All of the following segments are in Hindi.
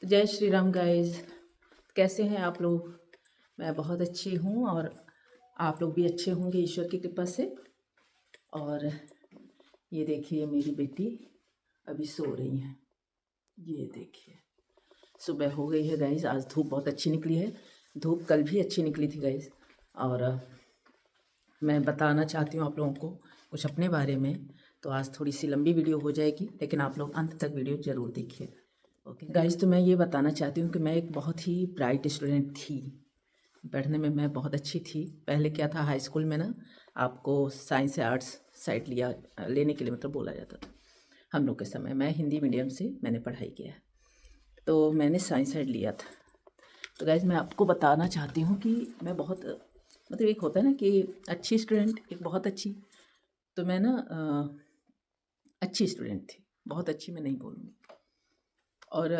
तो जय श्री राम गाइस। कैसे हैं आप लोग? मैं बहुत अच्छी हूँ और आप लोग भी अच्छे होंगे ईश्वर की कृपा से। और ये देखिए मेरी बेटी अभी सो रही हैं। ये देखिए सुबह हो गई है गाइस। आज धूप बहुत अच्छी निकली है। धूप कल भी अच्छी निकली थी गाइस। और मैं बताना चाहती हूँ आप लोगों को कुछ अपने बारे में। तो आज थोड़ी सी लंबी वीडियो हो जाएगी, लेकिन आप लोग अंत तक वीडियो ज़रूर देखिए। ओके गाइस, तो मैं ये बताना चाहती हूँ कि मैं एक बहुत ही ब्राइट स्टूडेंट थी। पढ़ने में मैं बहुत अच्छी थी। पहले क्या था, हाई स्कूल में ना आपको साइंस या आर्ट्स साइड लेने के लिए मतलब बोला जाता था। हम लोग के समय मैं हिंदी मीडियम से मैंने पढ़ाई किया है, तो मैंने साइंस साइड लिया था। तो गाइज मैं आपको बताना चाहती हूँ कि मैं बहुत मतलब एक होता है ना कि अच्छी स्टूडेंट, एक बहुत अच्छी। तो मैं ना अच्छी स्टूडेंट थी, बहुत अच्छी मैं नहीं बोलूँगी। और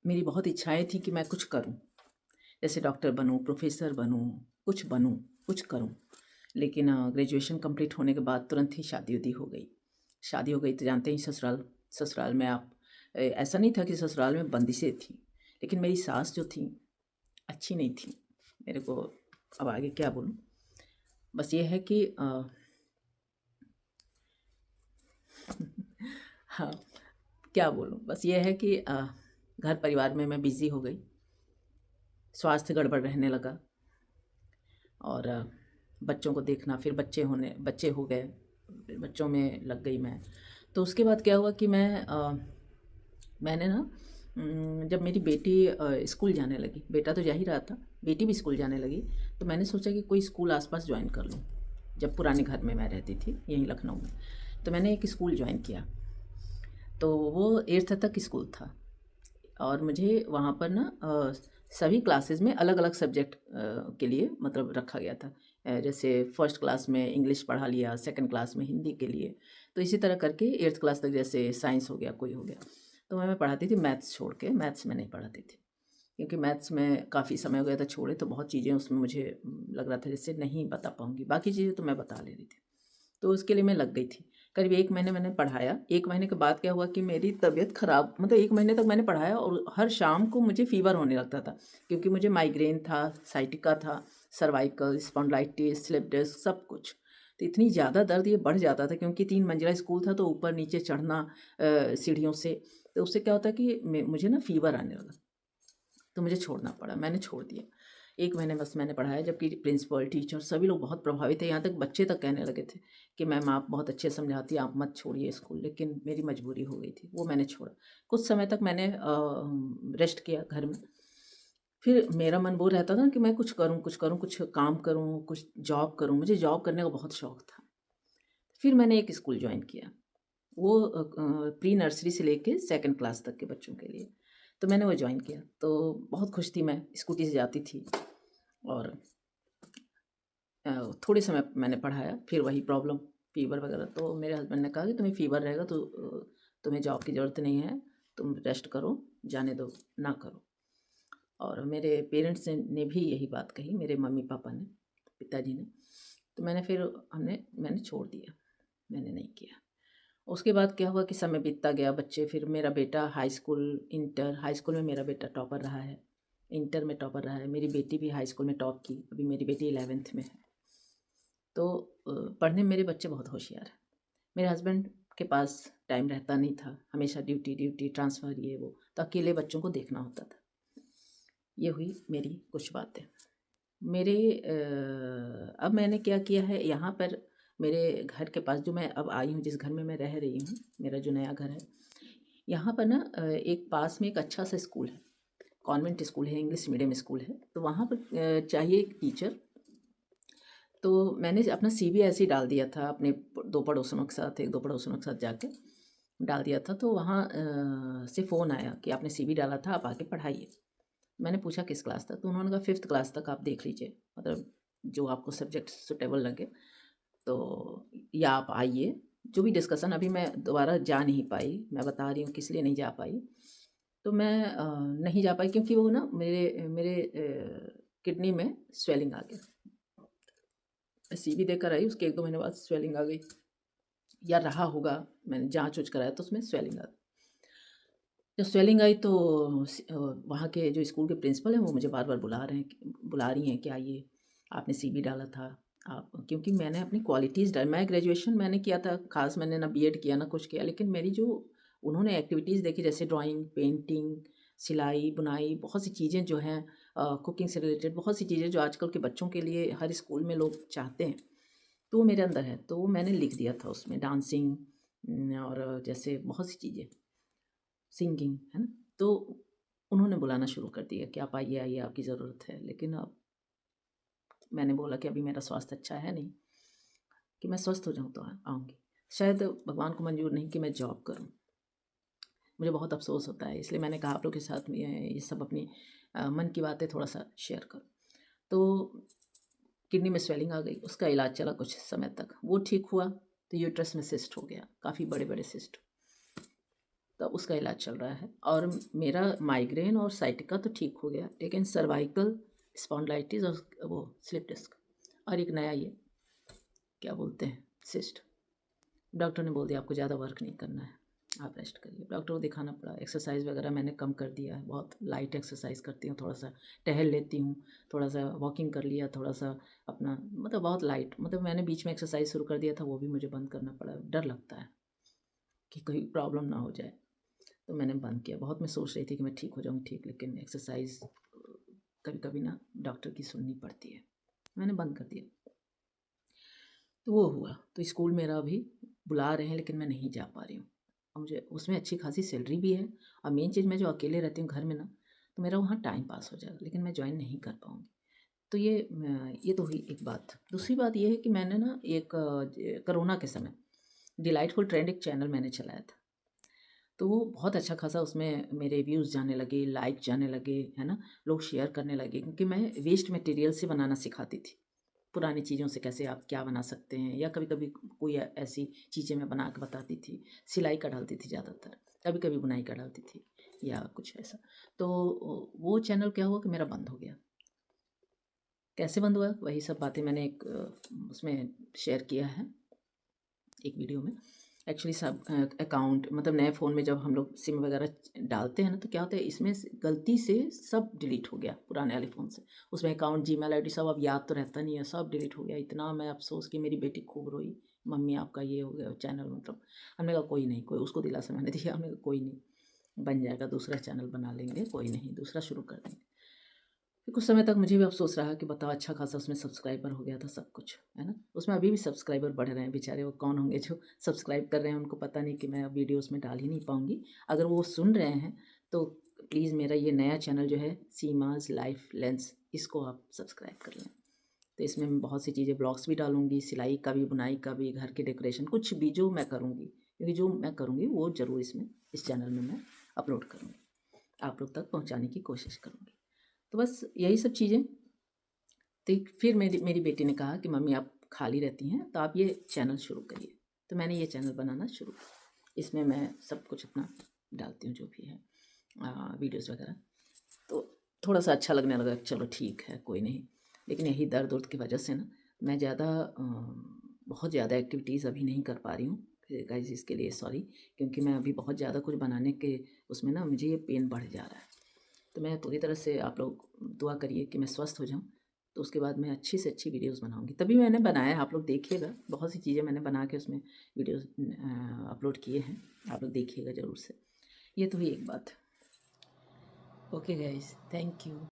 मेरी बहुत इच्छाएं थी कि मैं कुछ करूं, जैसे डॉक्टर बनूं, प्रोफेसर बनूं, कुछ बनूं, कुछ करूं। लेकिन ग्रेजुएशन कंप्लीट होने के बाद तुरंत ही शादी उदी हो गई। शादी हो गई तो जानते ही ससुराल, ससुराल में आप ऐसा नहीं था कि ससुराल में बंदिशें थी, लेकिन मेरी सास जो थी अच्छी नहीं थी मेरे को। अब आगे क्या बोलूं, बस ये है कि हाँ, क्या बोलूं, बस ये है कि घर परिवार में मैं बिज़ी हो गई, स्वास्थ्य गड़बड़ रहने लगा। और बच्चों को देखना, फिर बच्चे हो गए, फिर बच्चों में लग गई मैं। तो उसके बाद क्या हुआ कि मैंने ना जब मेरी बेटी स्कूल जाने लगी, बेटा तो जा ही रहा था, बेटी भी स्कूल जाने लगी, तो मैंने सोचा कि कोई स्कूल आसपास ज्वाइन कर लूँ। जब पुराने घर में मैं रहती थी यहीं लखनऊ में, तो मैंने एक स्कूल ज्वाइन किया। तो वो 8th तक स्कूल था और मुझे वहाँ पर ना सभी क्लासेस में अलग अलग सब्जेक्ट के लिए मतलब रखा गया था। जैसे फर्स्ट क्लास में इंग्लिश पढ़ा लिया, सेकंड क्लास में हिंदी के लिए, तो इसी तरह करके 8th क्लास तक जैसे साइंस हो गया, कोई हो गया। तो मैं पढ़ाती थी मैथ्स छोड़ के, मैथ्स में नहीं पढ़ाती थी, क्योंकि मैथ्स में काफ़ी समय हो गया था छोड़े, तो बहुत चीज़ें उसमें मुझे लग रहा था जैसे नहीं बता पाऊँगी। बाकी चीज़ें तो मैं बता ले रही थी, तो उसके लिए मैं लग गई थी। करीब 1 महीने मैंने पढ़ाया। 1 महीने के बाद क्या हुआ कि मेरी तबीयत ख़राब, मतलब 1 महीने तक मैंने पढ़ाया और हर शाम को मुझे फ़ीवर होने लगता था, क्योंकि मुझे माइग्रेन था, साइटिका था, सर्वाइकल, स्पॉन्डिलाइटिस, स्लिप डिस्क, सब कुछ। तो इतनी ज़्यादा दर्द ये बढ़ जाता था, क्योंकि 3 मंजिला स्कूल था, तो ऊपर-नीचे चढ़ना सीढ़ियों से, तो उससे क्या होता है कि मुझे ना फ़ीवर आने लगा। तो मुझे छोड़ना पड़ा, मैंने छोड़ दिया। 1 महीने बस मैंने पढ़ाया, जबकि प्रिंसिपल, टीचर सभी लोग बहुत प्रभावित थे, यहाँ तक बच्चे तक कहने लगे थे कि मैम आप बहुत अच्छे समझाती हैं, आप मत छोड़िए स्कूल। लेकिन मेरी मजबूरी हो गई थी, वो मैंने छोड़ा। कुछ समय तक मैंने रेस्ट किया घर में। फिर मेरा मन वो रहता था कि मैं कुछ करूँ, कुछ करूँ, कुछ काम करूँ, कुछ जॉब करूँ। मुझे जॉब करने का बहुत शौक था। फिर मैंने एक स्कूल जॉइन किया, वो प्री नर्सरी से लेके सेकंड क्लास तक के बच्चों के लिए। तो मैंने वो जॉइन किया, तो बहुत खुश थी मैं, स्कूटी से जाती थी और थोड़े समय मैंने पढ़ाया। फिर वही प्रॉब्लम, फ़ीवर वगैरह। तो मेरे हस्बैंड ने कहा कि तुम्हें फ़ीवर रहेगा तो तुम्हें जॉब की ज़रूरत नहीं है, तुम रेस्ट करो, जाने दो, ना करो। और मेरे पेरेंट्स ने भी यही बात कही, मेरे मम्मी-पापा ने, पिताजी ने। तो मैंने छोड़ दिया, मैंने नहीं किया। उसके बाद क्या हुआ कि समय बीतता गया, बच्चे, फिर मेरा बेटा high school, inter, high school में मेरा बेटा टॉपर रहा है, इंटर में टॉपर रहा है। मेरी बेटी भी हाई स्कूल में टॉप की, अभी मेरी बेटी 11th में है। तो पढ़ने में मेरे बच्चे बहुत होशियार हैं। मेरे हस्बैंड के पास टाइम रहता नहीं था, हमेशा ड्यूटी ड्यूटी, ट्रांसफ़र, ये वो, तो अकेले बच्चों को देखना होता था। ये हुई मेरी कुछ बातें। अब मैंने क्या किया है यहाँ पर, मेरे घर के पास जो मैं अब आई हूँ, जिस घर में मैं रह रही हूँ, मेरा जो नया घर है, यहाँ पर ना एक पास में एक अच्छा सा स्कूल है, कॉन्वेंट स्कूल है, इंग्लिश मीडियम स्कूल है। तो वहाँ पर चाहिए एक टीचर। तो मैंने अपना सीवी ऐसे ही डाल दिया था, अपने 2 पड़ोसियों के साथ, 1-2 पड़ोसियों के साथ जाके डाल दिया था। तो वहाँ से फ़ोन आया कि आपने सीवी डाला था, आप आके पढ़ाइए। मैंने पूछा किस क्लास तक? तो उन्होंने कहा 5th क्लास तक आप देख लीजिए, मतलब जो आपको सब्जेक्ट सूटेबल लगे, तो या आप आइए। जो भी डिस्कशन, अभी मैं दोबारा जा नहीं पाई, मैं बता रही हूँ किस लिए नहीं जा पाई। तो मैं नहीं जा पाई क्योंकि वो ना मेरे मेरे किडनी में स्वेलिंग आ गया। मैं सीवी देकर आई, उसके 1-2 महीने बाद स्वेलिंग आ गई, या रहा होगा, मैंने जाँच-वाँच कराया तो उसमें स्वेलिंग आ गई। जब स्वेलिंग आई तो वहाँ के जो स्कूल के प्रिंसिपल हैं वो मुझे बार-बार बुला रही हैं कि आइए, आपने सीवी डाला था। आप क्योंकि मैंने अपनी क्वालिटीज़ मैं ग्रेजुएशन मैंने किया था, ख़ास मैंने ना बीएड किया ना कुछ किया, लेकिन मेरी जो उन्होंने एक्टिविटीज़ देखी जैसे ड्राइंग, पेंटिंग, सिलाई, बुनाई, बहुत सी चीज़ें जो हैं कुकिंग से रिलेटेड बहुत सी चीज़ें जो आजकल के बच्चों के लिए हर स्कूल में लोग चाहते हैं, तो वो मेरे अंदर है। तो वो मैंने लिख दिया था उसमें डांसिंग और जैसे बहुत सी चीज़ें, सिंगिंग, है ना? तो उन्होंने बुलाना शुरू कर दिया कि आप आइए, आइए आपकी ज़रूरत है। लेकिन अब मैंने बोला कि अभी मेरा स्वास्थ्य अच्छा है नहीं, कि मैं स्वस्थ हो जाऊँ तो आऊँगी। शायद भगवान को मंज़ूर नहीं कि मैं जॉब करूँ। मुझे बहुत अफ़सोस होता है, इसलिए मैंने कहा आप लोग के साथ में ये सब अपनी मन की बातें थोड़ा-सा शेयर करूँ। तो किडनी में स्वेलिंग आ गई, उसका इलाज चला कुछ समय तक। वो ठीक हुआ तो यूट्रस में सिस्ट हो गया, काफ़ी बड़े-बड़े सिस्ट। तो उसका इलाज चल रहा है और मेरा माइग्रेन और साइटिका तो ठीक हो गया, लेकिन सर्वाइकल स्पॉन्डिलाइटिस और वो स्लिप डिस्क और एक नया ये क्या बोलते हैं सिस्ट। डॉक्टर ने बोल दिया आपको ज़्यादा वर्क नहीं करना है, आप रेस्ट करिए। डॉक्टर को दिखाना पड़ा, एक्सरसाइज वगैरह मैंने कम कर दिया है, बहुत लाइट एक्सरसाइज करती हूँ, थोड़ा सा टहल लेती हूँ, थोड़ा सा वॉकिंग कर लिया, थोड़ा सा अपना मतलब बहुत लाइट, मतलब मैंने बीच में एक्सरसाइज शुरू कर दिया था, वो भी मुझे बंद करना पड़ा, डर लगता है कि कोई प्रॉब्लम ना हो जाए। तो मैंने बंद किया। बहुत मैं सोच रही थी कि मैं ठीक हो जाऊँ ठीक, लेकिन एक्सरसाइज़ कभी-कभी ना डॉक्टर की सुननी पड़ती है। मैंने बंद कर दिया। तो वो हुआ। तो स्कूल मेरा अभी बुला रहे हैं लेकिन मैं नहीं जा पा रही हूँ। और मुझे उसमें अच्छी खासी सैलरी भी है और मेन चीज़ मैं जो अकेले रहती हूँ घर में ना, तो मेरा वहाँ टाइम पास हो जाएगा, लेकिन मैं जॉइन नहीं कर पाऊँगी। तो ये तो हुई एक बात। दूसरी बात ये है कि मैंने ना एक कोरोना के समय डिलाइटफुल ट्रेंड एक चैनल मैंने चलाया था। तो वो बहुत अच्छा खासा उसमें मेरे व्यूज़ जाने लगे, लाइक जाने लगे, है ना? लोग शेयर करने लगे क्योंकि मैं वेस्ट मटेरियल से बनाना सिखाती थी। पुरानी चीज़ों से कैसे आप क्या बना सकते हैं या कभी-कभी कोई ऐसी चीज़ें मैं बना के बताती थी। सिलाई का डालती थी ज़्यादातर, कभी-कभी बुनाई का डालती थी या कुछ ऐसा। तो वो चैनल क्या हुआ कि मेरा बंद हो गया। कैसे बंद हुआ? वही सब बातें मैंने एक उसमें शेयर किया है, एक वीडियो में। एक्चुअली सब अकाउंट मतलब नए फ़ोन में जब हम लोग सिम वगैरह डालते हैं ना, तो क्या होता है इसमें से गलती से सब डिलीट हो गया पुराने वाले फ़ोन से। उसमें अकाउंट, जीमेल आईडी सब अब याद तो रहता नहीं है, सब डिलीट हो गया। इतना मैं अफ़सोस की मेरी बेटी खूब रोई, "मम्मी आपका ये हो गया चैनल मतलब।" हमने कहा कोई नहीं, कोई उसको दिलासा मैंने दिया, हमने कहा कोई नहीं, बन जाएगा, दूसरा चैनल बना लेंगे, कोई नहीं, दूसरा शुरू कर देंगे। फिर कुछ समय तक मुझे भी अफ़सोस रहा कि बताओ अच्छा खासा उसमें सब्सक्राइबर हो गया था सब कुछ, है ना? उसमें अभी भी सब्सक्राइबर बढ़ रहे हैं बेचारे, वो कौन होंगे जो सब्सक्राइब कर रहे हैं, उनको पता नहीं कि मैं अब वीडियो उसमें डाल ही नहीं पाऊँगी। अगर वो सुन रहे हैं तो प्लीज़ मेरा ये नया चैनल जो है सीमाज़ लाइफ़ लेंस, इसको आप सब्सक्राइब कर लें। तो इसमें मैं बहुत सी चीज़ें ब्लॉग्स भी डालूँगी, सिलाई का भी, बुनाई का भी, घर के डेकोरेशन कुछ भी जो मैं करूँगी, क्योंकि जो मैं करूँगी वो ज़रूर इसमें इस चैनल में मैं अपलोड करूँगी। आप लोग तक पहुँचाने की कोशिश करूँगी। तो बस यही सब चीज़ें। तो फिर मेरी मेरी बेटी ने कहा कि मम्मी आप खाली रहती हैं तो आप ये चैनल शुरू करिए। तो मैंने ये चैनल बनाना शुरू किया। इसमें मैं सब कुछ अपना डालती हूँ जो भी है वीडियोज़ वगैरह। तो थोड़ा-सा अच्छा लगने लगा, चलो ठीक है, कोई नहीं। लेकिन यही दर्द-वर्द की वजह से ना मैं ज़्यादा बहुत ज़्यादा एक्टिविटीज़ अभी नहीं कर पा रही हूँ। गाइज़ इसके लिए सॉरी, क्योंकि मैं अभी बहुत ज़्यादा कुछ बनाने के उसमें ना मुझे ये पेन बढ़ जा रहा है। तो मैं पूरी तरह से आप लोग दुआ करिए कि मैं स्वस्थ हो जाऊँ, तो उसके बाद मैं अच्छी से अच्छी वीडियोज़ बनाऊँगी। तभी मैंने बनाया है, आप लोग देखिएगा, बहुत सी चीज़ें मैंने बना के उसमें वीडियोज़ अपलोड किए हैं, आप लोग देखिएगा ज़रूर से। ये तो हुई एक बात। Okay guys, thank you.